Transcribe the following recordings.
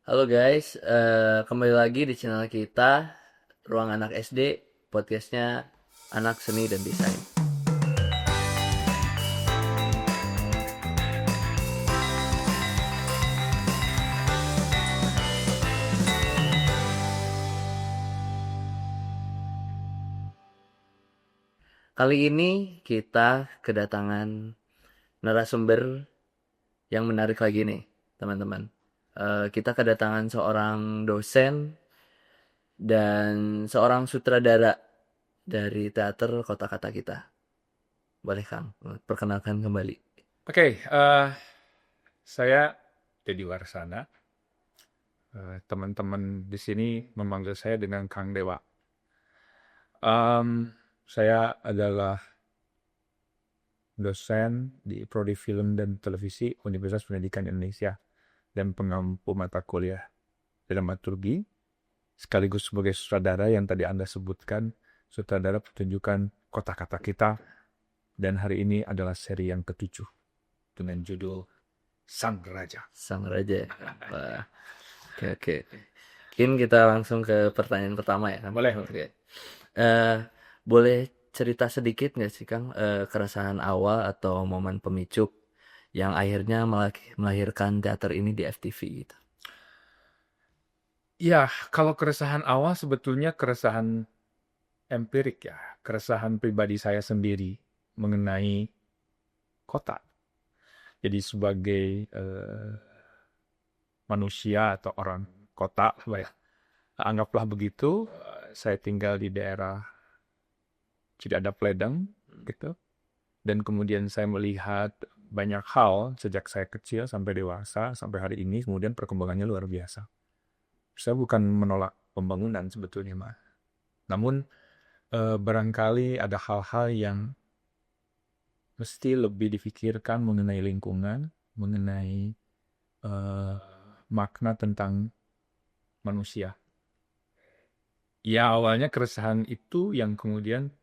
Halo guys, kembali lagi di channel kita, Ruang Anak SD, podcastnya Anak Seni dan Desain. Kali ini kita kedatangan narasumber yang menarik lagi nih, teman-teman. Kita kedatangan seorang dosen dan seorang sutradara dari teater Kota Kata Kita. Boleh Kang, perkenalkan kembali. Oke, saya Dedi Warsana. Teman-teman di sini memanggil saya dengan Kang Dewa. Saya adalah dosen di Prodi Film dan Televisi Universitas Pendidikan Indonesia dan pengampu mata kuliah dramaturgi, sekaligus sebagai sutradara yang tadi Anda sebutkan, sutradara pertunjukan Kota Kata Kita, dan hari ini adalah seri yang ketujuh dengan judul Sang Raja. Sang Raja. Wah, oke. Mungkin kita langsung ke pertanyaan pertama ya, Kang? Boleh. Oke. Eh, Boleh cerita sedikit nggak sih, Kang, keresahan awal atau momen pemicu yang akhirnya melahirkan teater ini di FTV gitu? Ya, kalau keresahan awal sebetulnya keresahan empirik ya, keresahan pribadi saya sendiri mengenai kota. Jadi sebagai manusia atau orang kota, anggaplah begitu, saya tinggal di daerah Cidadapledang gitu, dan kemudian saya melihat banyak hal sejak saya kecil sampai dewasa, sampai hari ini, kemudian perkembangannya luar biasa. Saya bukan menolak pembangunan sebetulnya, Mas. Namun barangkali ada hal-hal yang mesti lebih difikirkan mengenai lingkungan, mengenai makna tentang manusia. Ya, awalnya keresahan itu yang kemudian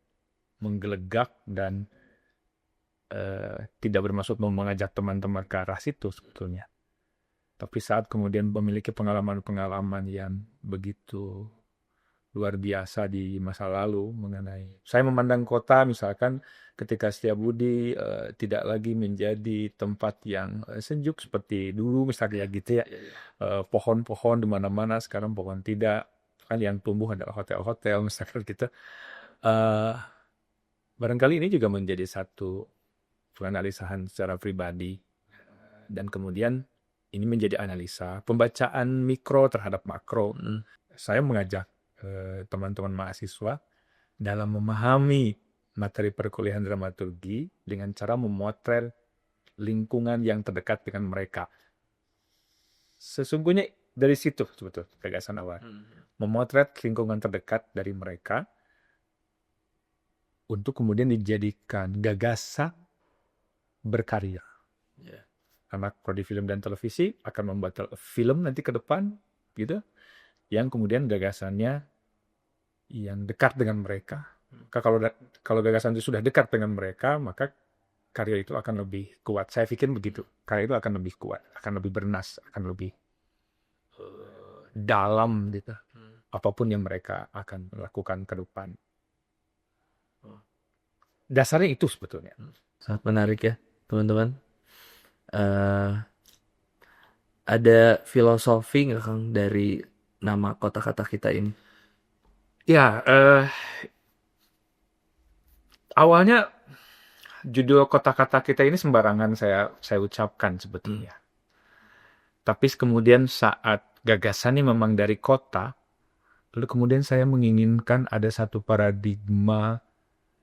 menggelegak dan tidak bermaksud mengajak teman-teman ke arah situ sebetulnya. Tapi saat kemudian memiliki pengalaman-pengalaman yang begitu luar biasa di masa lalu mengenai saya memandang kota misalkan ketika Setiabudi tidak lagi menjadi tempat yang sejuk seperti dulu misalnya gitu ya. Pohon-pohon di mana-mana sekarang pohon tidak, kan yang tumbuh adalah hotel-hotel misalkan gitu. Eh, Barangkali ini juga menjadi satu penganalisan secara pribadi, dan kemudian ini menjadi analisa pembacaan mikro terhadap makro. Saya mengajak teman-teman mahasiswa dalam memahami materi perkuliahan dramaturgi dengan cara memotret lingkungan yang terdekat dengan mereka. Sesungguhnya dari situ sebetulnya gagasan awal. Memotret lingkungan terdekat dari mereka untuk kemudian dijadikan gagasan berkarya. Yeah. Anak prodi film dan televisi akan membuat film nanti ke depan gitu, yang kemudian gagasannya yang dekat dengan mereka. Kalau gagasan itu sudah dekat dengan mereka, maka karya itu akan lebih kuat. Saya pikir begitu. Karya itu akan lebih kuat, akan lebih bernas, akan lebih dalam gitu. Apapun yang mereka akan lakukan ke depan. Dasarnya itu sebetulnya. Sangat menarik ya, teman-teman. Eh, ada filosofi nggak, Kang, dari nama Kota Kata Kita ini? Ya, awalnya judul kata-kata kita ini sembarangan saya ucapkan sebetulnya. Tapi kemudian saat gagasannya memang dari kota, lalu kemudian saya menginginkan ada satu paradigma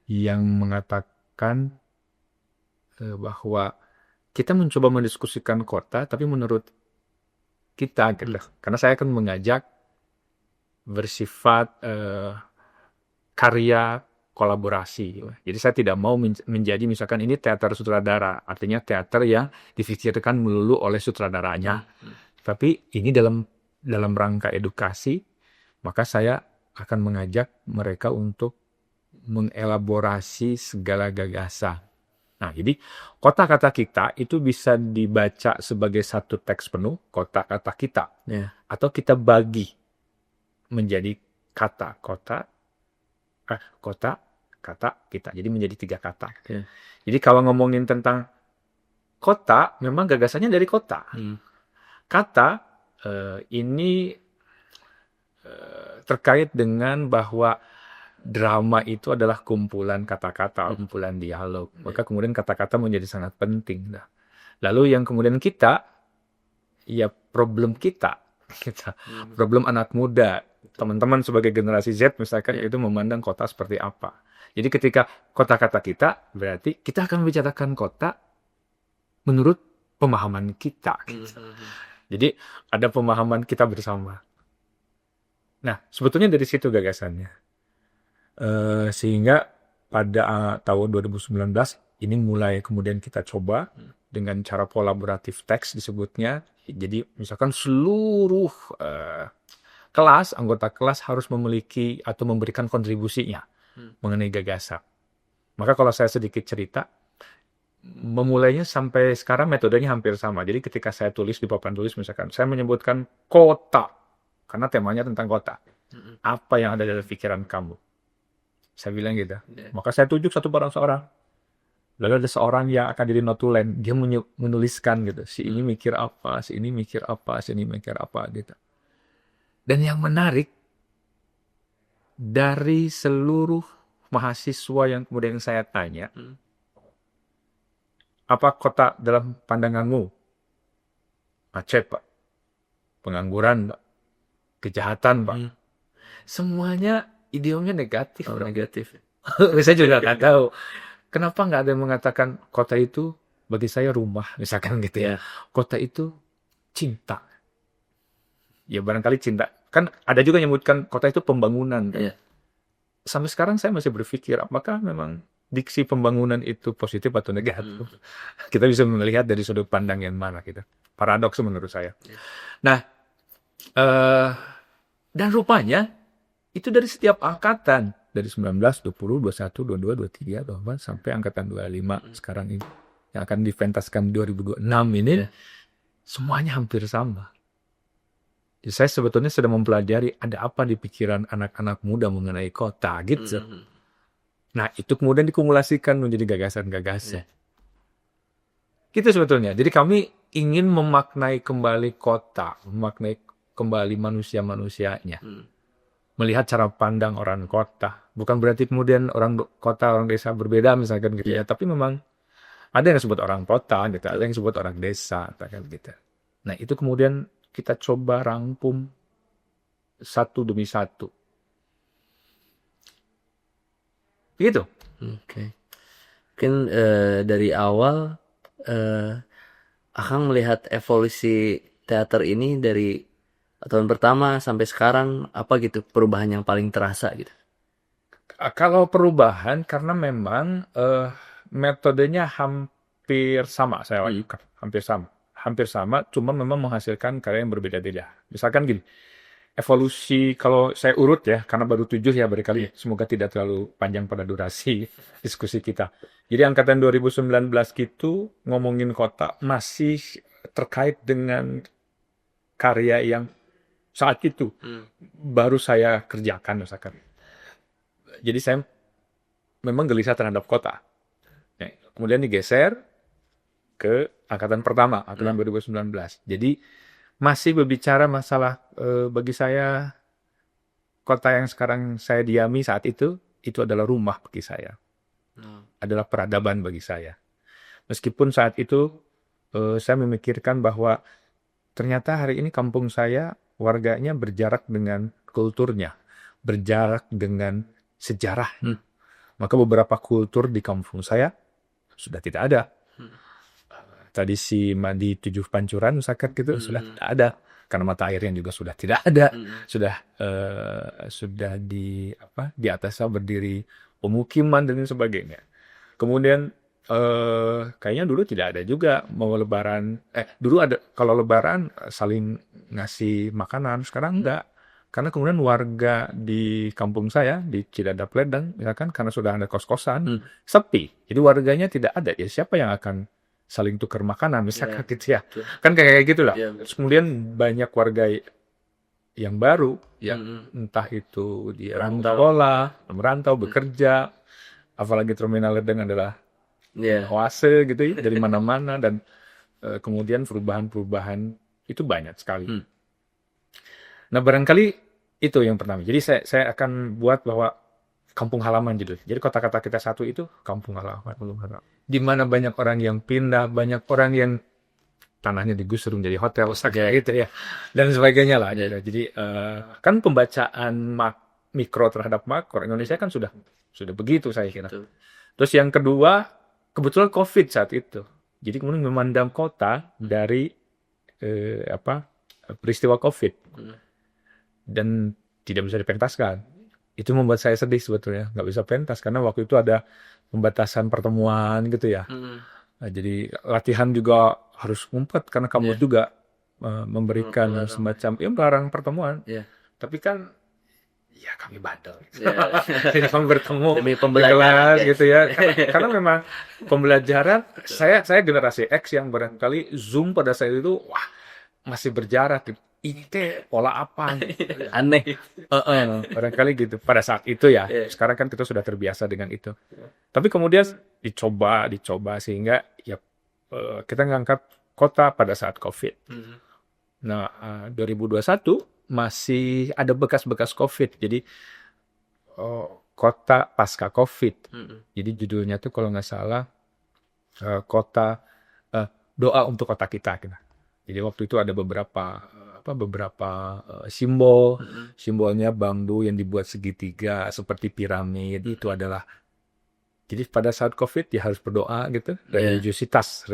yang mengatakan bahwa kita mencoba mendiskusikan kota, tapi menurut kita gitu. Karena saya akan mengajak bersifat karya kolaborasi. Jadi saya tidak mau menjadi misalkan ini teater sutradara, artinya teater yang difikirkan melulu oleh sutradaranya. Tapi ini dalam rangka edukasi, maka saya akan mengajak mereka untuk mengelaborasi segala gagasan. Nah, jadi kota-kata kita itu bisa dibaca sebagai satu teks penuh, kota-kata kita. Ya. Atau kita bagi menjadi kata, kota, kata, kita. Jadi menjadi 3 kata. Ya. Jadi kalau ngomongin tentang kota, memang gagasannya dari kota. Kata ini terkait dengan bahwa drama itu adalah kumpulan kata-kata, kumpulan dialog. Maka kemudian kata-kata menjadi sangat penting. Nah, lalu yang kemudian kita, ya problem kita, problem anak muda, teman-teman sebagai generasi Z misalkan itu memandang kota seperti apa. Jadi ketika kota-kata kita, berarti kita akan membicarakan kota menurut pemahaman kita. Jadi ada pemahaman kita bersama. Nah, sebetulnya dari situ gagasannya. Sehingga pada tahun 2019 ini mulai kemudian kita coba dengan cara kolaboratif teks disebutnya. Jadi misalkan seluruh kelas, anggota kelas harus memiliki atau memberikan kontribusinya mengenai gagasan. Maka kalau saya sedikit cerita, memulainya sampai sekarang metodenya hampir sama. Jadi ketika saya tulis di papan tulis misalkan, saya menyebutkan kota, karena temanya tentang kota. Apa yang ada dalam pikiran kamu? Saya bilang gitu. Maka saya tunjuk satu orang seorang. Lalu ada seorang yang akan jadi notulen. Dia menuliskan gitu. Si ini mikir apa, si ini mikir apa, si ini mikir apa gitu. Dan yang menarik, dari seluruh mahasiswa yang kemudian saya tanya, apa kota dalam pandanganmu? Macet, Pak. Pengangguran, Pak. Kejahatan, Pak. Semuanya idiomnya negatif. Negatif. Saya juga nggak tahu. Kenapa nggak ada yang mengatakan kota itu bagi saya rumah, misalkan gitu ya. Kota itu cinta. Ya barangkali cinta. Kan ada juga yang menyebutkan kota itu pembangunan. Kan? Sampai sekarang saya masih berpikir, apakah memang diksi pembangunan itu positif atau negatif? Kita bisa melihat dari sudut pandang yang mana gitu. Paradoks menurut saya. Nah, dan rupanya itu dari setiap angkatan. Dari 19, 20, 21, 22, 23, 24, sampai angkatan 25 sekarang ini. Yang akan dipentaskan 2026 ini. Semuanya hampir sama. Jadi saya sebetulnya sedang mempelajari ada apa di pikiran anak-anak muda mengenai kota gitu. Nah itu kemudian dikumulasikan menjadi gagasan-gagasan. Gitu sebetulnya. Jadi kami ingin memaknai kembali kota. Memaknai kembali manusia-manusianya. Melihat cara pandang orang kota. Bukan berarti kemudian orang kota, orang desa berbeda misalkan gitu ya. Tapi memang ada yang disebut orang kota, gitu. Ada yang disebut orang desa, gitu. Nah itu kemudian kita coba rangkum satu demi satu. Begitu. Oke. Mungkin dari awal Akang melihat evolusi teater ini dari tahun pertama sampai sekarang apa gitu perubahan yang paling terasa gitu? Kalau perubahan karena memang metodenya hampir sama saya lakukan, hampir sama, cuma memang menghasilkan karya yang berbeda-beda. Misalkan gini, evolusi kalau saya urut ya, karena baru 7 ya barangkali, semoga tidak terlalu panjang pada durasi diskusi kita. Jadi angkatan 2019 gitu ngomongin kota masih terkait dengan karya yang saat itu baru saya kerjakan misalkan. Jadi saya memang gelisah terhadap kota. Ya, kemudian digeser ke angkatan pertama, angkatan 2019. Jadi masih berbicara masalah bagi saya kota yang sekarang saya diami saat itu adalah rumah bagi saya. Adalah peradaban bagi saya. Meskipun saat itu saya memikirkan bahwa ternyata hari ini kampung saya warganya berjarak dengan kulturnya, berjarak dengan sejarahnya. Maka beberapa kultur di kampung saya sudah tidak ada. Tradisi mandi 7 pancuran misalkan gitu sudah tidak ada. Karena mata airnya juga sudah tidak ada. Sudah di atasnya berdiri pemukiman dan sebagainya. Kemudian kayaknya dulu tidak ada juga mau lebaran. Dulu ada kalau lebaran saling ngasih makanan, sekarang enggak. Karena kemudian warga di kampung saya, di Cidadap Ledeng, misalkan karena sudah ada kos-kosan, sepi. Jadi warganya tidak ada. Ya siapa yang akan saling tukar makanan, misalkan Iya, gitu ya. betul. Kan kayak gitu lah. Iya, Terus kemudian banyak warga yang baru, ya Mm-mm. entah itu dia Merantau. sekolah, merantau, bekerja, apalagi Terminal Ledeng adalah Iya. oase gitu ya, dari mana-mana, dan kemudian perubahan-perubahan itu banyak sekali. Nah, barangkali itu yang pertama. Jadi saya akan buat bahwa kampung halaman judul. Jadi kota-kota kita satu itu kampung halaman. Di mana banyak orang yang pindah, banyak orang yang tanahnya digusur menjadi hotel, kayak gitu ya, dan sebagainya lah. Iya. Jadi kan pembacaan mikro terhadap makro Indonesia kan sudah begitu saya kira. Betul. Terus yang kedua, kebetulan COVID saat itu. Jadi kemudian memandang kota dari peristiwa COVID dan tidak bisa dipentaskan. Itu membuat saya sedih sebetulnya, nggak bisa pentas karena waktu itu ada pembatasan pertemuan gitu ya. Nah, jadi latihan juga harus ngumpet karena kampus Iya. juga memberikan Melarang. semacam melarang pertemuan. Iya. Tapi kan ya kami bandel. Iya. Jadi kami bertemu Demi di pembelajaran, kelas guys. gitu ya. Karena memang pembelajaran saya generasi X yang barangkali Zoom pada saat itu wah masih berjarak gitu. Ini teh pola apa? Aneh. Barangkali gitu pada saat itu ya. Iya. Sekarang kan kita sudah terbiasa dengan itu. Tapi kemudian dicoba sehingga ya kita ngangkat kota pada saat COVID. Nah, 2021 masih ada bekas-bekas COVID. Jadi kota pasca COVID. Jadi judulnya tuh kalau nggak salah kota doa untuk kota kita. Jadi waktu itu ada beberapa simbol, simbolnya bangdu yang dibuat segitiga seperti piramid. Itu adalah jadi pada saat COVID ya harus berdoa gitu, religiusitas.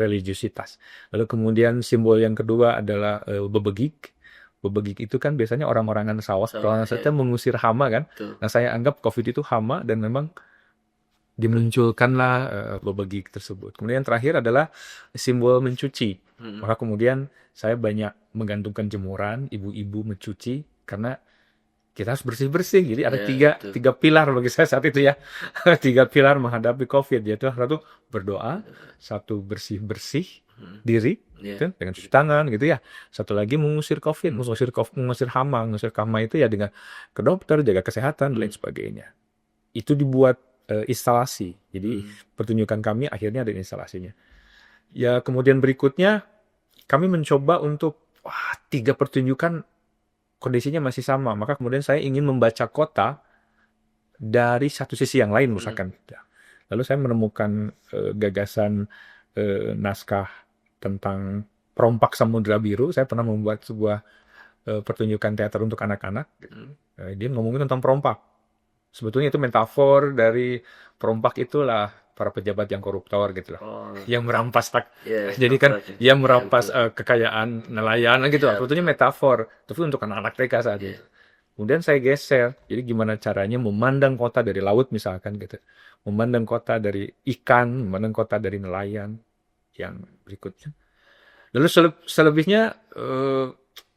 Lalu kemudian simbol yang kedua adalah bebegik. Bebegik itu kan biasanya orang-orangan sawah, orang saja mengusir hama kan. Betul. Nah saya anggap COVID itu hama dan memang dimunculkanlah bebegik tersebut. Kemudian yang terakhir adalah simbol mencuci. Maka kemudian saya banyak menggantungkan jemuran, ibu-ibu mencuci karena kita harus bersih-bersih. Jadi ada tiga pilar bagi saya saat itu ya. 3 pilar menghadapi COVID, yaitu satu berdoa, satu bersih-bersih diri gitu, dengan cuci tangan gitu ya. Satu lagi mengusir COVID, mengusir hama. Mengusir hama itu ya dengan ke dokter, jaga kesehatan, dan lain sebagainya. Itu dibuat instalasi. Jadi pertunjukan kami akhirnya ada instalasinya. Ya kemudian berikutnya kami mencoba untuk 3 pertunjukan kondisinya masih sama. Maka kemudian saya ingin membaca kota dari satu sisi yang lain misalkan. Lalu saya menemukan gagasan naskah tentang Perompak Samudra Biru. Saya pernah membuat sebuah pertunjukan teater untuk anak-anak. Dia ngomongin tentang perompak. Sebetulnya itu metafor dari perompak itulah para pejabat yang koruptor gitu loh. Yang merampas jadi kan dia merampas kekayaan nelayan gitu. Sebetulnya metafor, tapi untuk anak-anak TK saat itu. Kemudian saya geser. Jadi gimana caranya memandang kota dari laut misalkan gitu. Memandang kota dari ikan, memandang kota dari nelayan yang berikutnya. Lalu selebihnya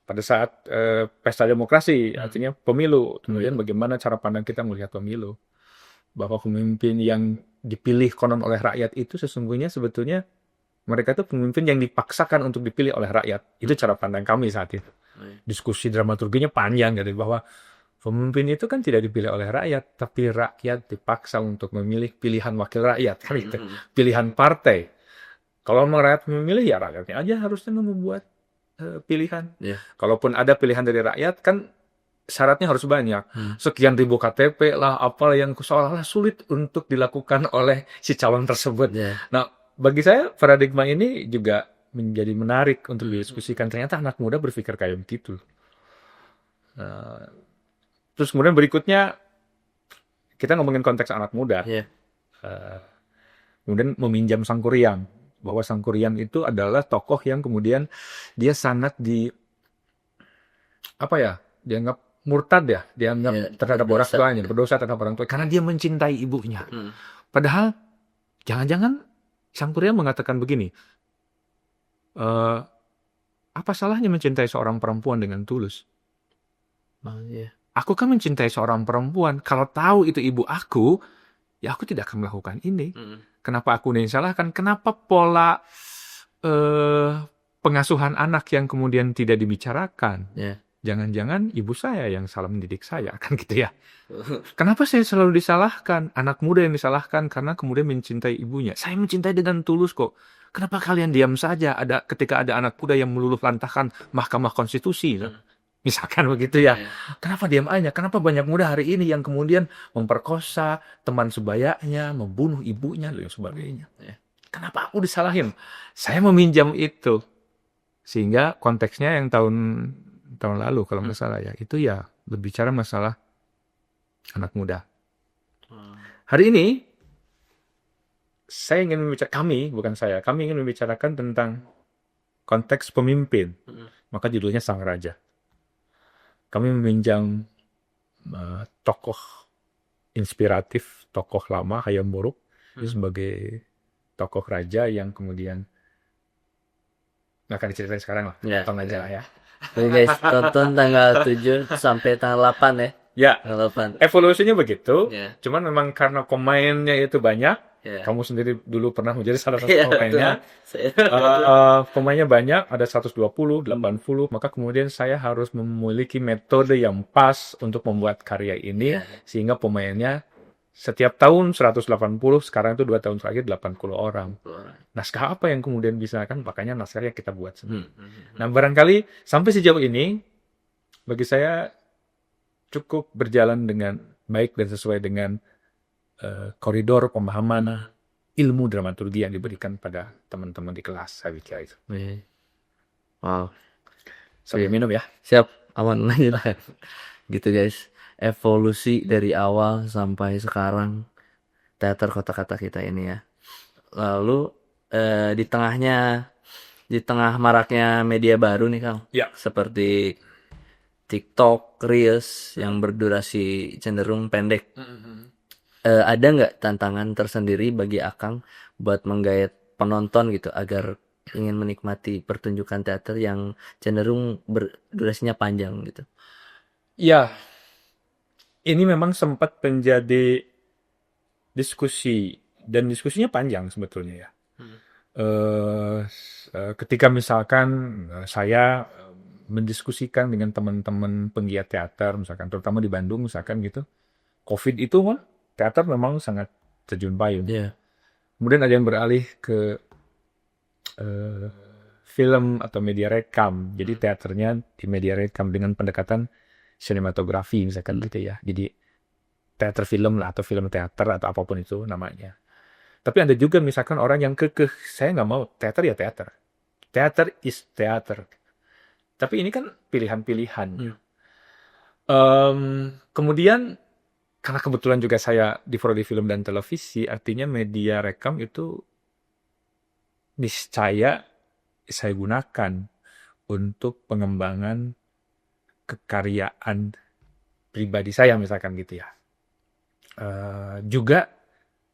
pada saat pesta demokrasi, artinya pemilu. Kemudian bagaimana cara pandang kita melihat pemilu. Bahwa pemimpin yang dipilih konon oleh rakyat itu sesungguhnya sebetulnya mereka itu pemimpin yang dipaksakan untuk dipilih oleh rakyat. Itu cara pandang kami saat itu. Diskusi dramaturginya panjang gitu, bahwa pemimpin itu kan tidak dipilih oleh rakyat, tapi rakyat dipaksa untuk memilih pilihan wakil rakyat. Kan itu. Pilihan partai. Kalau rakyat memilih ya rakyatnya aja harusnya membuat pilihan. Kalaupun ada pilihan dari rakyat kan syaratnya harus banyak. Sekian ribu KTP lah, apa yang seolah-olah sulit untuk dilakukan oleh si calon tersebut. Nah, bagi saya paradigma ini juga menjadi menarik untuk didiskusikan. Ternyata anak muda berpikir kayak begitu. Terus kemudian berikutnya kita ngomongin konteks anak muda. Kemudian meminjam Sangkuriang. Bahwa Sangkuriang itu adalah tokoh yang kemudian dia sangat dianggap murtad ya, dianggap terhadap orang tuanya, berdosa terhadap orang tua karena dia mencintai ibunya. Padahal jangan-jangan Sangkuriang mengatakan begini, apa salahnya mencintai seorang perempuan dengan tulus? Oh, iya. Aku kan mencintai seorang perempuan. Kalau tahu itu ibu aku, ya aku tidak akan melakukan ini. Kenapa aku disalahkan? Kenapa pola pengasuhan anak yang kemudian tidak dibicarakan? Ya. Jangan-jangan ibu saya yang salah mendidik saya, kan gitu ya. Kenapa saya selalu disalahkan? Anak muda yang disalahkan karena kemudian mencintai ibunya. Saya mencintai dengan tulus kok. Kenapa kalian diam saja ketika ada anak muda yang meluluh lantahkan Mahkamah Konstitusi? Misalkan begitu ya. Kenapa diam aja? Kenapa banyak muda hari ini yang kemudian memperkosa teman sebayanya, membunuh ibunya, dan sebagainya? Kenapa aku disalahin? Saya meminjam itu. Sehingga konteksnya yang tahun lalu kalau nggak salah ya, itu ya berbicara masalah anak muda. Hari ini saya ingin kami ingin membicarakan tentang konteks pemimpin. Maka judulnya Sang Raja. Kami meminjam tokoh inspiratif, tokoh lama Hayam Wuruk sebagai tokoh raja yang kemudian nggak akan diceritain sekarang lah, tonton aja lah ya. Oke guys, tonton tanggal 7 sampai tanggal 8 ya. Ya, Tanggal 8. evolusinya begitu. Ya. Cuman memang karena pemainnya itu banyak. Ya. Kamu sendiri dulu pernah menjadi salah satu Iya, pemainnya. betul. Pemainnya banyak, ada 120, 80. Maka kemudian saya harus memiliki metode yang pas untuk membuat karya ini. Ya. Sehingga pemainnya setiap tahun 180, sekarang itu 2 tahun terakhir 80 orang. Naskah apa yang kemudian bisa, kan makanya naskah yang kita buat sendiri. Nah, barangkali sampai sejauh ini bagi saya cukup berjalan dengan baik dan sesuai dengan koridor pemahaman ilmu dramaturgi yang diberikan pada teman-teman di kelas. Saya kira itu. Wow. Sambil minum ya. Siap, aman lanjut. Gitu guys. Evolusi dari awal sampai sekarang teater kota-kata kita ini ya. Lalu di tengah maraknya media baru nih Kang. Ya. Seperti TikTok, Reels yang berdurasi cenderung pendek. Ada nggak tantangan tersendiri bagi Akang buat menggait penonton gitu agar ingin menikmati pertunjukan teater yang cenderung berdurasinya panjang gitu? Ya, ini memang sempat menjadi diskusi dan diskusinya panjang sebetulnya ya. Ketika misalkan saya mendiskusikan dengan teman-teman penggiat teater, misalkan terutama di Bandung misalkan gitu, COVID itu kan teater memang sangat terjun payung. Yeah. Kemudian ada yang beralih ke film atau media rekam. Jadi teaternya di media rekam dengan pendekatan sinematografi misalkan gitu ya. Jadi teater film lah atau film teater atau apapun itu namanya. Tapi ada juga misalkan orang yang kekeh, saya nggak mau teater ya teater. Teater is teater. Tapi ini kan pilihan-pilihan. Kemudian karena kebetulan juga saya di prodi film dan televisi, artinya media rekam itu niscaya saya gunakan untuk pengembangan kekaryaan pribadi saya misalkan gitu ya. Juga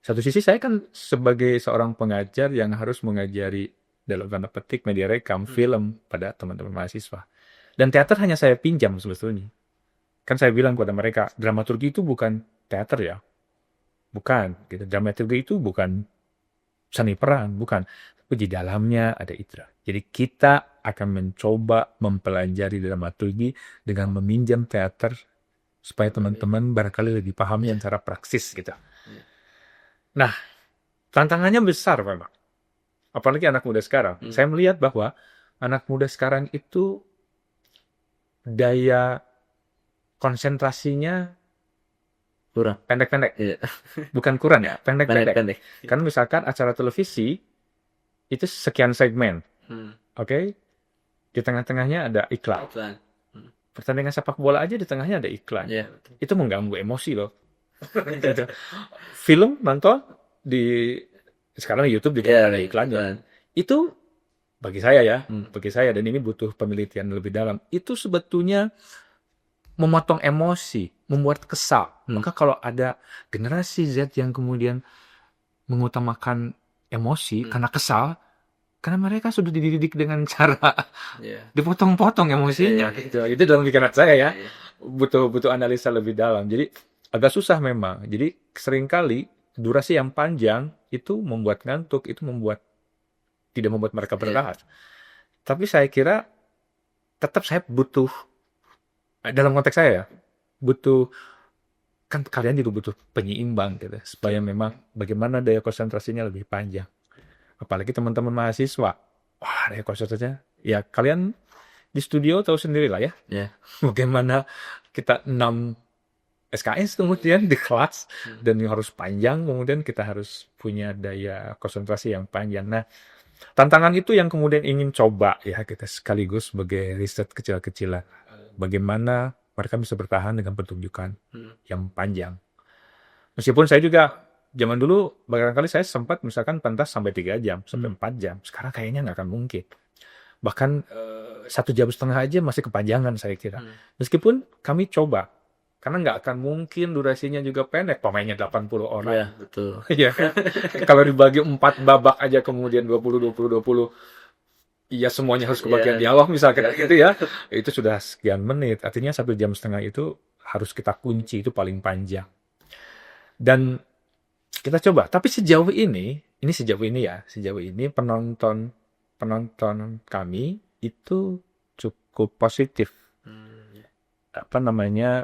satu sisi saya kan sebagai seorang pengajar yang harus mengajari dalam tanda petik media rekam film pada teman-teman mahasiswa. Dan teater hanya saya pinjam sebetulnya. Kan saya bilang kepada mereka, dramaturgi itu bukan teater ya. Bukan. Gitu. Dramaturgi itu bukan seni peran, bukan. Tapi di dalamnya ada Idra. Jadi kita akan mencoba mempelajari dramaturgi dengan meminjam teater supaya teman-teman barangkali lebih pahami antara praksis gitu. Nah, tantangannya besar memang. Apalagi anak muda sekarang. Saya melihat bahwa anak muda sekarang itu daya konsentrasinya kurang, pendek-pendek. Iya. Bukan kurang ya, pendek-pendek. Pendek. Kan misalkan acara televisi itu sekian segmen. Oke? Di tengah-tengahnya ada iklan. Pertandingan sepak bola aja di tengahnya ada iklan. Yeah. Itu mengganggu emosi loh. Gitu. Film nonton di sekarang YouTube juga ada iklannya. Itu bagi saya ya, bagi saya, dan ini butuh penelitian lebih dalam. Itu sebetulnya memotong emosi, membuat kesal. Maka kalau ada generasi Z yang kemudian mengutamakan emosi karena kesal, karena mereka sudah dididik dengan cara dipotong-potong emosinya. Itu dalam pikiran saya ya. butuh analisa lebih dalam. Jadi agak susah memang. Jadi seringkali durasi yang panjang itu membuat ngantuk, itu tidak membuat mereka bertahan. Tapi saya kira tetap saya butuh, dalam konteks saya ya, butuh, kan kalian juga butuh penyeimbang gitu, supaya memang bagaimana daya konsentrasinya lebih panjang. Apalagi teman-teman mahasiswa. Wah, daya konsentrasinya, ya kalian di studio tahu sendiri lah ya. Bagaimana kita 6 SKS kemudian di kelas, dan harus panjang, kemudian kita harus punya daya konsentrasi yang panjang. Nah, tantangan itu yang kemudian ingin coba ya kita sekaligus sebagai riset kecil-kecilan. Bagaimana mereka bisa bertahan dengan pertunjukan yang panjang. Meskipun saya juga zaman dulu barangkali saya sempat misalkan pentas sampai 3 jam, sampai 4 jam. Sekarang kayaknya nggak akan mungkin. Bahkan 1,5 jam aja masih kepanjangan saya kira. Meskipun kami coba, karena nggak akan mungkin durasinya juga pendek. Pemainnya 80 orang. Iya, betul. Iya kan? Kalau dibagi 4 babak aja kemudian 20, iya semuanya harus kebagian dialog misalkan gitu ya. Itu sudah sekian menit. Artinya 1,5 jam itu harus kita kunci, itu paling panjang. Dan kita coba. Tapi sejauh ini penonton kami itu cukup positif.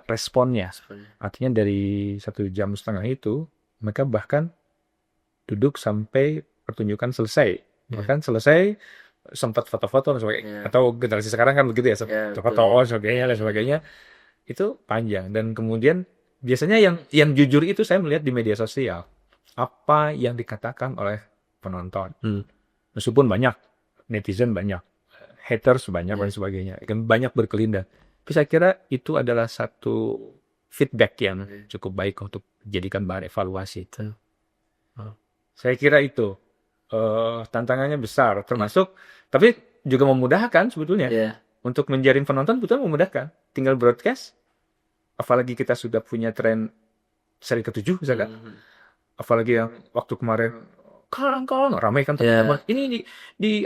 Responnya. Artinya dari 1,5 jam itu mereka bahkan duduk sampai pertunjukan selesai. Bahkan selesai sempat foto-foto dan sebagainya. Atau generasi sekarang kan begitu ya, foto dan sebagainya. Itu panjang. Dan kemudian biasanya yang jujur itu saya melihat di media sosial. Apa yang dikatakan oleh penonton. Meskipun banyak, netizen banyak, haters banyak dan sebagainya. Banyak berkelindan. Tapi saya kira itu adalah satu feedback yang cukup baik untuk dijadikan bahan evaluasi. Saya kira itu tantangannya besar, termasuk, tapi juga memudahkan sebetulnya. Untuk menjaring penonton betul memudahkan. Tinggal broadcast, apalagi kita sudah punya tren seri ke-7 misalkan. Apalagi yang waktu kemarin Karang ramai kan teman-teman. Ini di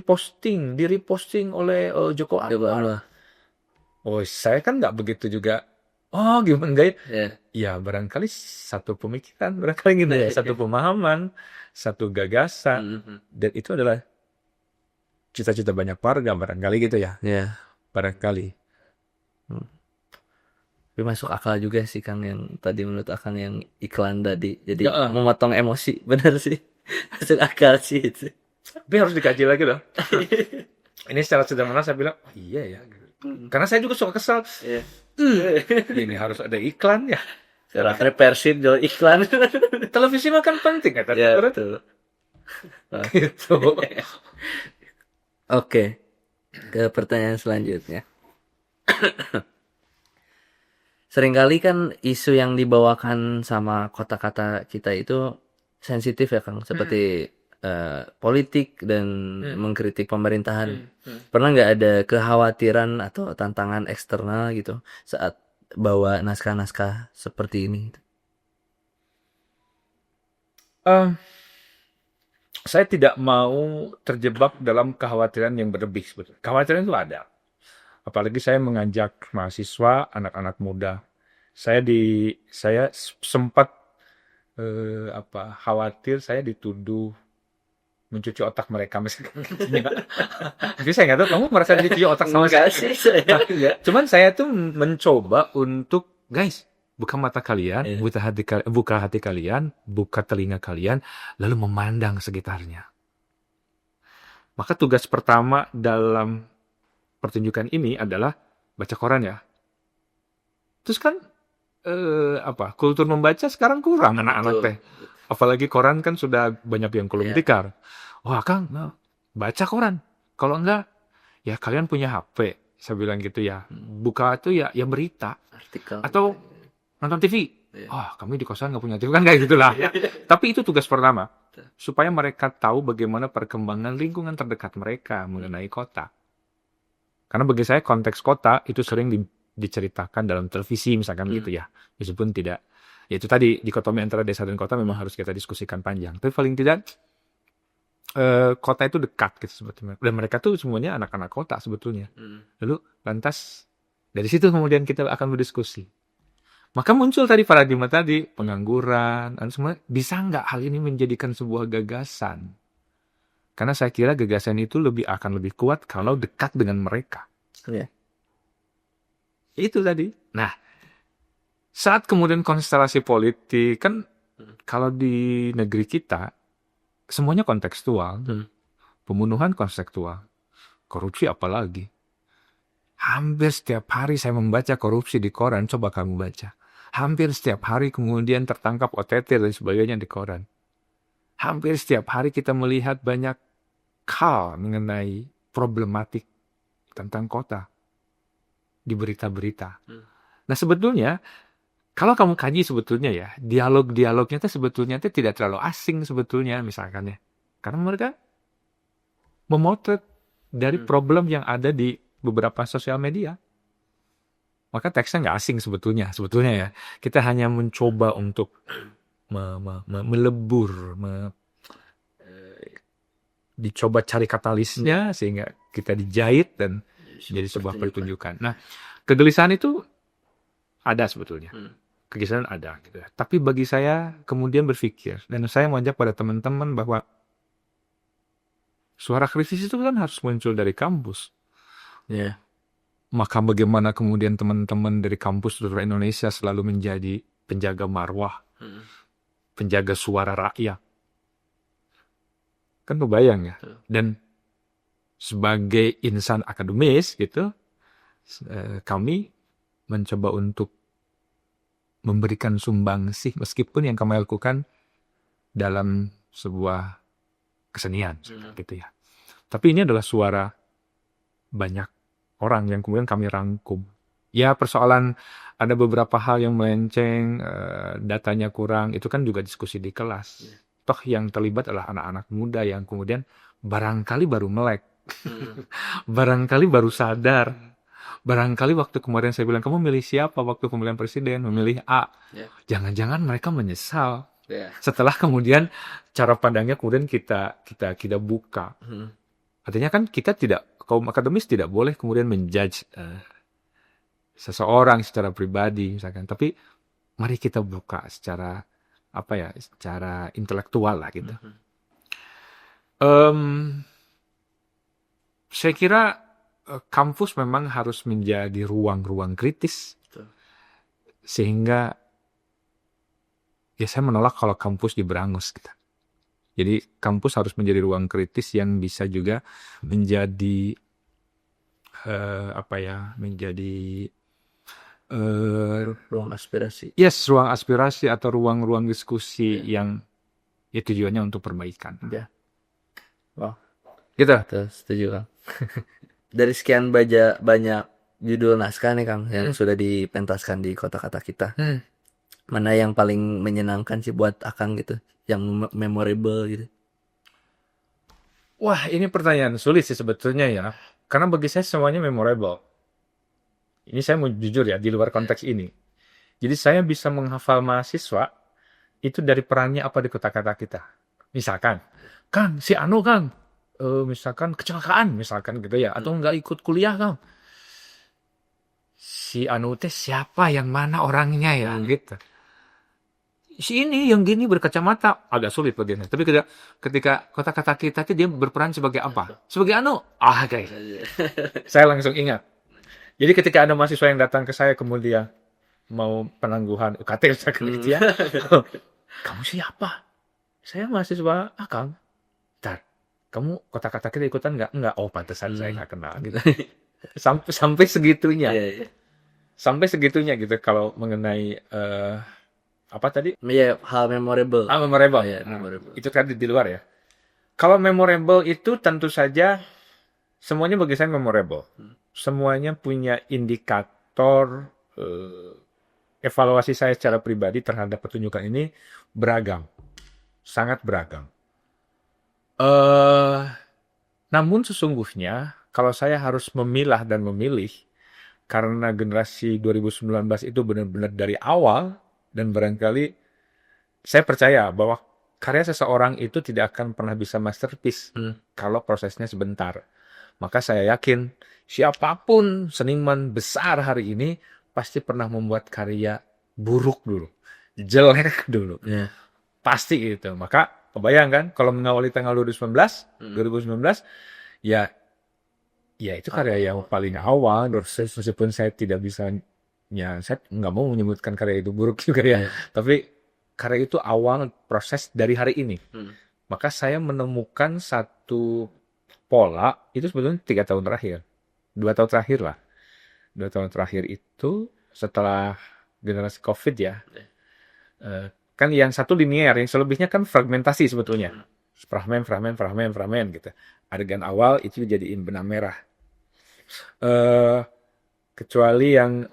posting, di reposting oleh Joko Anwar. Oh, saya kan nggak begitu juga. Oh, gimana enggak ya? Ya, barangkali satu pemikiran, barangkali gitu ya, satu pemahaman, satu gagasan, dan itu adalah cita-cita banyak warga, barangkali gitu ya. Barangkali. Tapi masuk akal juga sih Kang, yang tadi menurut Akang yang iklan tadi. Jadi memotong emosi, benar sih. Masuk akal sih itu. Tapi harus dikaji lagi loh. Ini secara sederhana saya bilang, oh, iya ya. Karena saya juga suka kesal. Ini harus ada iklan ya. Secara Persib jual iklan. Televisi mah kan penting kata. Betul. Gitu. Oke. Ke pertanyaan selanjutnya. Seringkali kan isu yang dibawakan sama kota-kata kita itu sensitif ya Kang, seperti politik dan mengkritik pemerintahan. Pernah nggak ada kekhawatiran atau tantangan eksternal gitu saat bawa naskah-naskah seperti ini? Saya tidak mau terjebak dalam kekhawatiran yang berlebih sebetulnya. Kekhawatiran itu ada. Apalagi saya mengajak mahasiswa, anak-anak muda. Saya sempat khawatir saya dituduh mencuci otak mereka misalkan. Jadi saya nggak tahu kamu merasa dicuci otak sama saya. Cuman saya tuh mencoba untuk guys, buka mata kalian, buka hati kalian, buka telinga kalian, lalu memandang sekitarnya. Maka tugas pertama dalam pertunjukan ini adalah baca koran ya. Terus kan kultur membaca sekarang kurang anak-anak teh. Apalagi koran kan sudah banyak yang kolom tikar. Wah Kang, baca koran. Kalau enggak, ya kalian punya HP. Saya bilang gitu ya. Buka tuh ya berita. Artikel. Atau nonton TV. Kami di kosan nggak punya TV kan kayak gitulah. Tapi itu tugas pertama. Supaya mereka tahu bagaimana perkembangan lingkungan terdekat mereka mengenai kota. Karena bagi saya konteks kota itu sering diceritakan dalam televisi misalkan gitu ya. Meskipun tidak. Ya itu tadi, dikotomi antara desa dan kota memang harus kita diskusikan panjang. Tapi paling tidak, kota itu dekat gitu sebetulnya. Dan mereka tuh semuanya anak-anak kota sebetulnya. Lalu lantas Dari situ kemudian kita akan berdiskusi. Maka muncul tadi paradigma tadi, pengangguran, dan semua. Bisa nggak hal ini menjadikan sebuah gagasan? Karena saya kira gagasan itu akan lebih kuat kalau dekat dengan mereka. Iya. Itu tadi. Nah, saat kemudian konstelasi politik, kan kalau di negeri kita, semuanya kontekstual. Pembunuhan kontekstual. Korupsi apalagi. Hampir setiap hari saya membaca korupsi di koran, coba kamu baca. Hampir setiap hari kemudian tertangkap OTT dan sebagainya di koran. Hampir setiap hari kita melihat banyak hal mengenai problematik tentang kota di berita-berita. Nah sebetulnya, kalau kamu kaji sebetulnya ya, dialog-dialognya itu sebetulnya itu tidak terlalu asing sebetulnya misalkan ya. Karena mereka memotret dari problem yang ada di beberapa sosial media. Maka teksnya nggak asing sebetulnya ya. Kita hanya mencoba untuk melebur, dicoba cari katalisnya sehingga kita dijahit dan jadi sebuah pertunjukan. Nah, kegelisahan itu ada sebetulnya. Kegelisahan ada gitu. Tapi bagi saya kemudian berpikir, dan saya mengajak pada teman-teman bahwa suara kritis itu kan harus muncul dari kampus. Yeah. Maka bagaimana kemudian teman-teman dari kampus seluruh Indonesia selalu menjadi penjaga marwah, penjaga suara rakyat. Kan kebayang ya. Dan sebagai insan akademis gitu, kami mencoba untuk memberikan sumbangsih meskipun yang kami lakukan dalam sebuah kesenian gitu ya. Tapi ini adalah suara banyak orang yang kemudian kami rangkum. Ya persoalan ada beberapa hal yang melenceng, datanya kurang, itu kan juga diskusi di kelas. Toh yang terlibat adalah anak-anak muda yang kemudian barangkali baru melek. Barangkali baru sadar. Barangkali waktu kemarin saya bilang, kamu milih siapa waktu pemilihan presiden? Memilih A. Jangan-jangan mereka menyesal. Setelah kemudian cara pandangnya kemudian kita buka. Artinya kan kita kaum akademis tidak boleh kemudian menjudge seseorang secara pribadi misalkan. Tapi mari kita buka secara intelektual lah gitu. Saya kira kampus memang harus menjadi ruang-ruang kritis. Sehingga ya saya menolak kalau kampus diberangus gitu. Jadi kampus harus menjadi ruang kritis yang bisa juga menjadi ruang aspirasi. Yes, ruang aspirasi atau ruang-ruang diskusi yang ya tujuannya untuk perbaikan. Ya. Wow. Gitu. Setuju Kang. Dari sekian banyak judul naskah nih Kang yang sudah dipentaskan di Kota-Kata Kita. Mana yang paling menyenangkan sih buat Akang gitu? Yang memorable gitu? Wah, ini pertanyaan sulit sih sebetulnya ya. Karena bagi saya semuanya memorable. Ini saya mau jujur ya, di luar konteks ini. Jadi saya bisa menghafal mahasiswa itu dari perannya apa di Kota-Kata Kita. Misalkan, Kang, si Anu Kang, misalkan kecelakaan misalkan gitu ya, atau nggak ikut kuliah Kang. Si Anu teh siapa, yang mana orangnya ya gitu. Si ini yang gini berkacamata agak sulit bagiannya. Tapi ketika Kota-Kata Kita itu dia berperan sebagai apa? Sebagai Anu. Guys. Saya langsung ingat. Jadi ketika ada mahasiswa yang datang ke saya kemudian mau penangguhan UKT gitu ya. Kamu siapa? Saya mahasiswa Akang. Ntar, kamu Kota-Kata Kita ikutan nggak? Enggak. Oh, pantesan saya nggak kenal gitu. Sampai segitunya. Sampai segitunya gitu kalau mengenai apa tadi? Iya, hal memorable. Memorable. Ya, memorable. Itu kan di luar ya. Kalau memorable itu tentu saja semuanya bagi saya memorable. Semuanya punya indikator evaluasi saya secara pribadi terhadap pertunjukan ini beragam. Sangat beragam. Namun sesungguhnya kalau saya harus memilah dan memilih karena generasi 2019 itu benar-benar dari awal dan barangkali saya percaya bahwa karya seseorang itu tidak akan pernah bisa masterpiece kalau prosesnya sebentar. Maka saya yakin siapapun seniman besar hari ini pasti pernah membuat karya buruk dulu, jelek dulu. Ya. Pasti gitu. Maka kebayang kan kalau mengawali tanggal 2019, ya itu karya yang paling awal. Meskipun saya tidak bisa, ya saya nggak mau menyebutkan karya itu buruk juga ya. Tapi karya itu awal proses dari hari ini. Maka saya menemukan satu pola itu sebetulnya 3 tahun terakhir. 2 tahun terakhir lah. 2 tahun terakhir itu setelah generasi COVID ya. Kan yang satu linear, yang selebihnya kan fragmentasi sebetulnya. Fragmen gitu. Adegan awal itu dijadiin benang merah. Kecuali yang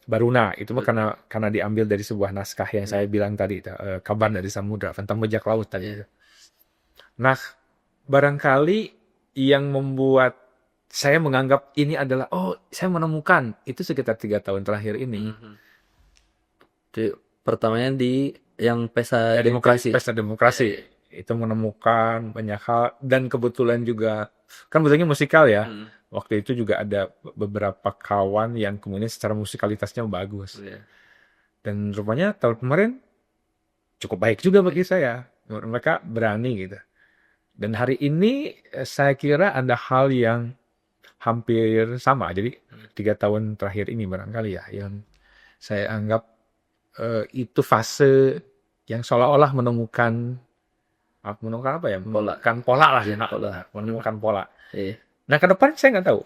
Baruna itu mah karena diambil dari sebuah naskah yang saya bilang tadi, Kabar dari Samudra, tentang bajak laut tadi. Nah, barangkali yang membuat saya menganggap ini adalah, saya menemukan itu sekitar 3 tahun terakhir ini. Pertamanya di yang Pesta Demokrasi. Pesta Demokrasi. Itu menemukan banyak hal, dan kebetulan juga kan bentuknya musikal ya. Waktu itu juga ada beberapa kawan yang kemudian secara musikalitasnya bagus. Dan rupanya tahun kemarin cukup baik juga bagi saya. Mereka berani gitu. Dan hari ini saya kira ada hal yang hampir sama. Jadi 3 tahun terakhir ini barangkali ya yang saya anggap itu fase yang seolah-olah menemukan apa ya? Menemukan pola lah ya. Menemukan pola. Nah, ke depan saya nggak tahu.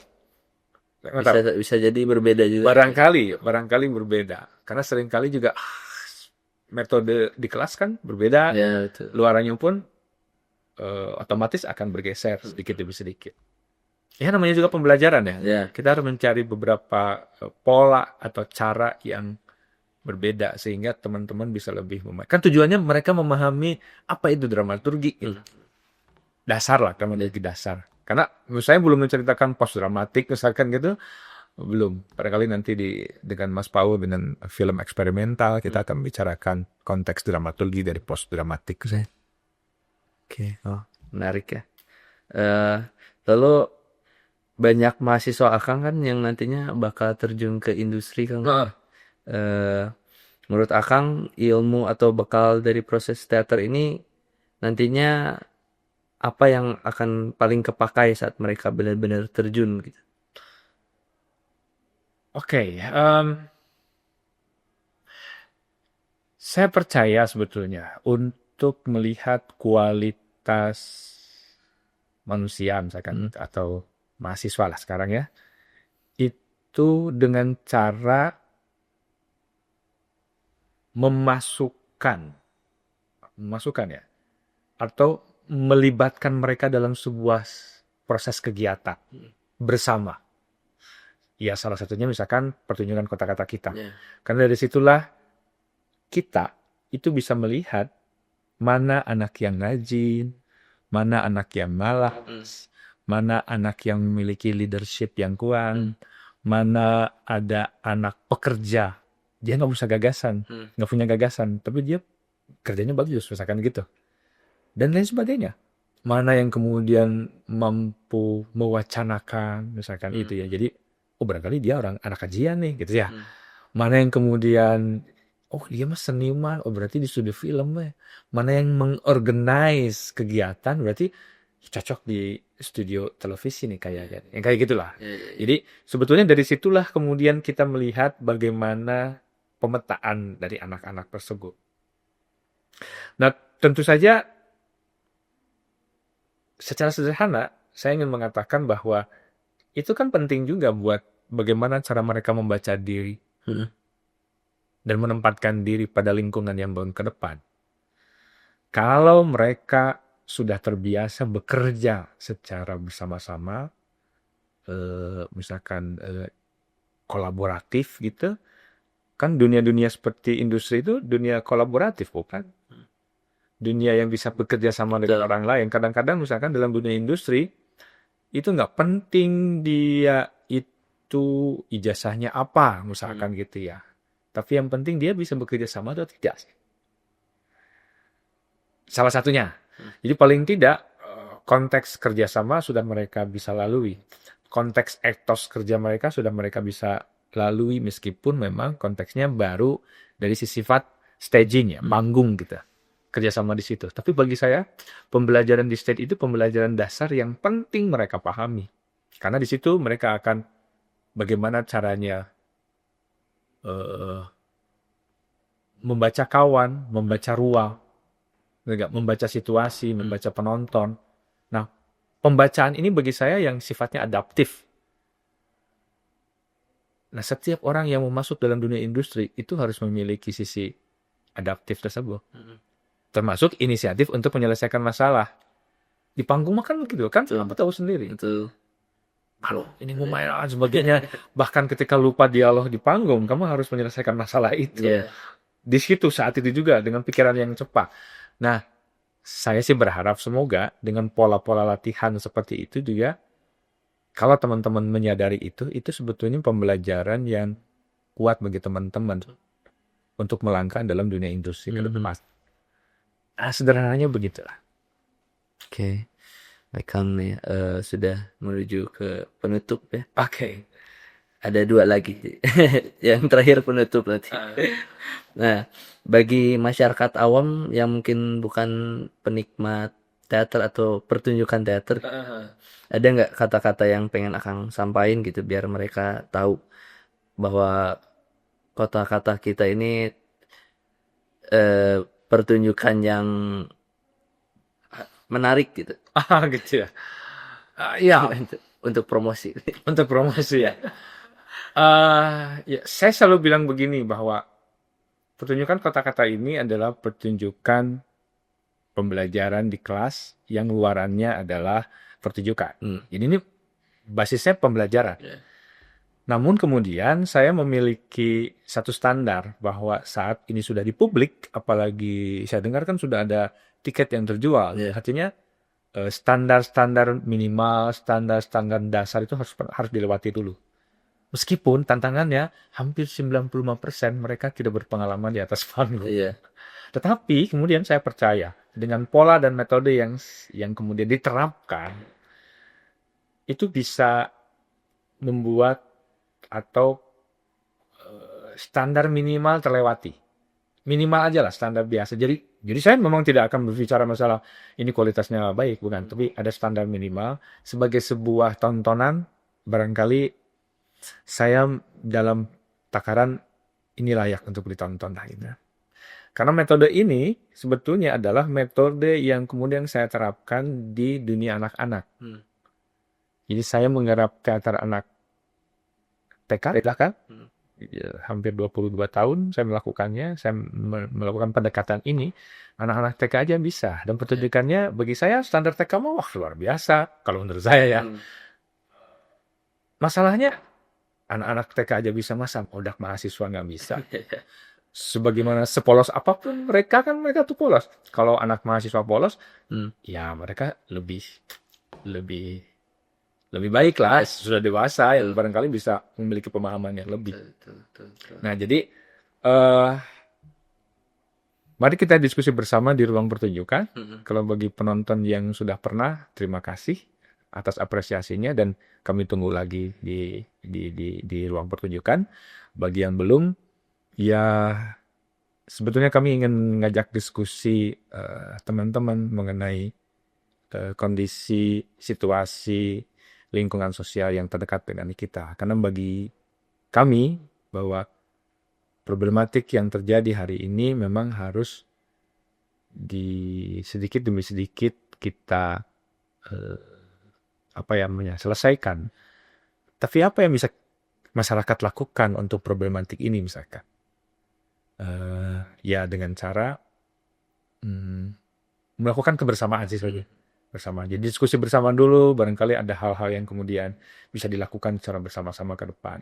Bisa jadi berbeda juga. Barangkali berbeda. Karena seringkali juga metode di kelas kan berbeda. Ya, betul. Luarannya pun otomatis akan bergeser sedikit demi sedikit. Ya, namanya juga pembelajaran ya. Kita harus mencari beberapa pola atau cara yang berbeda sehingga teman-teman bisa lebih memahami. Kan tujuannya mereka memahami apa itu dramaturgi. Dasar lah, dramaturgi dasar. Karena saya belum menceritakan post dramatik misalkan gitu, belum. Barangkali nanti dengan Mas Paul dengan film eksperimental kita akan membicarakan konteks dramaturgi dari post dramatik. Oke, menarik ya. Lalu banyak mahasiswa Akang kan yang nantinya bakal terjun ke industri kan. Menurut Akang, ilmu atau bekal dari proses teater ini nantinya apa yang akan paling kepakai saat mereka benar-benar terjun gitu? Oke, saya percaya sebetulnya untuk melihat kualitas manusia misalkan atau mahasiswa lah sekarang ya, itu dengan cara memasukkan ya, atau melibatkan mereka dalam sebuah proses kegiatan bersama. Ya, salah satunya misalkan pertunjukan kota-kata kita. Karena dari situlah kita itu bisa melihat mana anak yang rajin, mana anak yang malas, mana anak yang memiliki leadership yang kuat, mana ada anak pekerja. Dia nggak punya gagasan, nggak punya gagasan, tapi dia kerjanya bagus, misalkan gitu. Dan lain sebagainya. Mana yang kemudian mampu mewacanakan, misalkan itu ya. Jadi, barangkali dia anak kajian nih, gitu ya. Mana yang kemudian, dia mah seniman, berarti di studio film ya. Mana yang mengorganize kegiatan, berarti cocok di studio televisi nih kayaknya. Yang kayak gitulah. Jadi, sebetulnya dari situlah kemudian kita melihat bagaimana pemetaan dari anak-anak tersebut. Nah, tentu saja secara sederhana saya ingin mengatakan bahwa itu kan penting juga buat bagaimana cara mereka membaca diri dan menempatkan diri pada lingkungan yang baru ke depan. Kalau mereka sudah terbiasa bekerja secara bersama-sama, misalkan kolaboratif gitu, kan dunia-dunia seperti industri itu dunia kolaboratif bukan? Dunia yang bisa bekerja sama dengan orang lain. Kadang-kadang misalkan dalam dunia industri itu nggak penting dia itu ijazahnya apa misalkan gitu ya. Tapi yang penting dia bisa bekerja sama atau tidak. Salah satunya. Jadi paling tidak konteks kerjasama sudah mereka bisa lalui. Konteks etos kerja mereka sudah mereka bisa lalui meskipun memang konteksnya baru dari sifat staging ya, panggung gitu. Kerjasama di situ. Tapi bagi saya, pembelajaran di stage itu pembelajaran dasar yang penting mereka pahami. Karena di situ mereka akan bagaimana caranya membaca kawan, membaca ruang, membaca situasi, membaca penonton. Nah, pembacaan ini bagi saya yang sifatnya adaptif. Nah, setiap orang yang mau masuk dalam dunia industri itu harus memiliki sisi adaptif tersebut. Termasuk inisiatif untuk menyelesaikan masalah. Di panggung makan begitu kan, kamu tahu sendiri. Betul. Halo, ini mau main dan sebagainya. Bahkan ketika lupa dialog di panggung, kamu harus menyelesaikan masalah itu. Iya. Di situ saat itu juga dengan pikiran yang cepat. Nah, saya sih berharap semoga dengan pola-pola latihan seperti itu juga, kalau teman-teman menyadari itu sebetulnya pembelajaran yang kuat bagi teman-teman untuk melangkah dalam dunia industri ke depan. Nah, sederhananya begitulah. Oke. Baik, kami sudah menuju ke penutup ya. Oke. Ada 2 lagi. Yang terakhir penutup nanti. Nah, bagi masyarakat awam yang mungkin bukan penikmat teater atau pertunjukan teater, ada nggak kata-kata yang pengen Akang sampaikan gitu biar mereka tahu bahwa kata-kata kita ini pertunjukan yang menarik gitu. Gitu ya. Ya, Untuk promosi. untuk promosi ya. Ya, saya selalu bilang begini bahwa pertunjukan kata-kata ini adalah pertunjukan pembelajaran di kelas yang luarannya adalah pertunjukan. Jadi ini basisnya pembelajaran. Namun kemudian saya memiliki satu standar bahwa saat ini sudah di publik, apalagi saya dengar kan sudah ada tiket yang terjual. Artinya standar-standar minimal, standar-standar dasar itu harus dilewati dulu. Meskipun tantangannya hampir 95% mereka tidak berpengalaman di atas panggung. Tetapi kemudian saya percaya dengan pola dan metode yang kemudian diterapkan itu bisa membuat atau standar minimal terlewati. Minimal aja lah standar biasa. Jadi saya memang tidak akan berbicara masalah ini kualitasnya baik, bukan. Tapi ada standar minimal sebagai sebuah tontonan barangkali saya dalam takaran ini layak untuk ditonton lah gitu. Karena metode ini sebetulnya adalah metode yang kemudian saya terapkan di dunia anak-anak. Jadi saya menggarap teater anak TK, kan? Hampir 22 tahun saya melakukannya, saya melakukan pendekatan ini. Anak-anak TK aja bisa. Dan pertunjukannya bagi saya standar TK mah wah luar biasa. Kalau menurut saya ya. Masalahnya anak-anak TK aja bisa, masa udah mahasiswa nggak bisa. Sebagaimana sepolos apapun mereka tuh polos. Kalau anak mahasiswa polos, ya mereka lebih baik lah, sudah dewasa, yang barangkali bisa memiliki pemahaman yang lebih. Nah, jadi mari kita diskusi bersama di ruang pertunjukan. Kalau bagi penonton yang sudah pernah, terima kasih atas apresiasinya dan kami tunggu lagi di ruang pertunjukan. Bagi yang belum, ya sebetulnya kami ingin ngajak diskusi teman-teman mengenai kondisi, situasi, lingkungan sosial yang terdekat dengan kita. Karena bagi kami bahwa problematik yang terjadi hari ini memang harus sedikit demi sedikit kita selesaikan. Tapi apa yang bisa masyarakat lakukan untuk problematik ini misalkan? Ya dengan cara melakukan kebersamaan sih saja. Bersama. Jadi diskusi bersama dulu, barangkali ada hal-hal yang kemudian bisa dilakukan secara bersama-sama ke depan.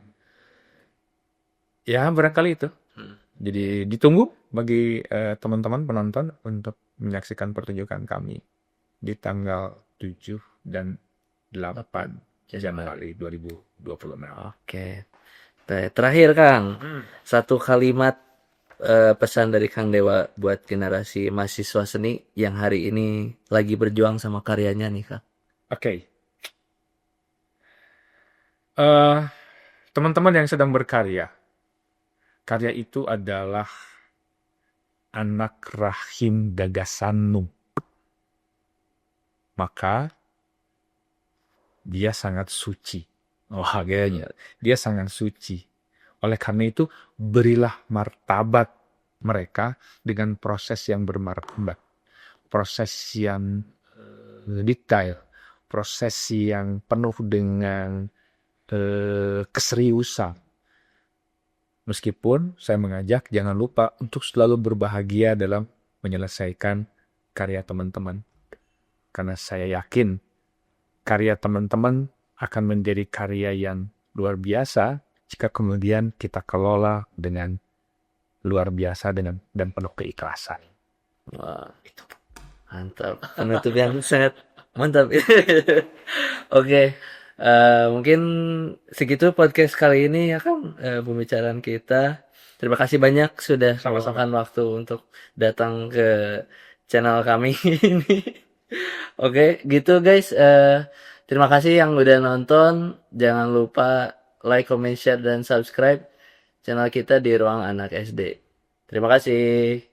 Ya, barangkali itu. Jadi ditunggu bagi teman-teman penonton untuk menyaksikan pertunjukan kami di tanggal 7 dan 8 Januari 2026. Oke. Terakhir Kang, satu kalimat pesan dari Kang Dewa buat generasi mahasiswa seni yang hari ini lagi berjuang sama karyanya nih, Kang? Oke. Eh, Teman-teman yang sedang berkarya, karya itu adalah anak rahim gagasanmu. Maka dia sangat suci. Wah, kayaknya dia sangat suci. Oleh karena itu, berilah martabat mereka dengan proses yang bermartabat. Proses yang detail. Proses yang penuh dengan keseriusan. Meskipun saya mengajak jangan lupa untuk selalu berbahagia dalam menyelesaikan karya teman-teman. Karena saya yakin karya teman-teman akan menjadi karya yang luar biasa jika kemudian kita kelola dengan luar biasa dan penuh keikhlasan. Wah, itu mantap. Penutup yang sangat mantap. Oke, mungkin segitu podcast kali ini ya kan, pembicaraan kita. Terima kasih banyak sudah Sama-sama. meluangkan waktu untuk datang ke channel kami ini. Oke, gitu guys. Terima kasih yang udah nonton. Jangan lupa like, comment, share, dan subscribe channel kita di Ruang Anak SD. Terima kasih.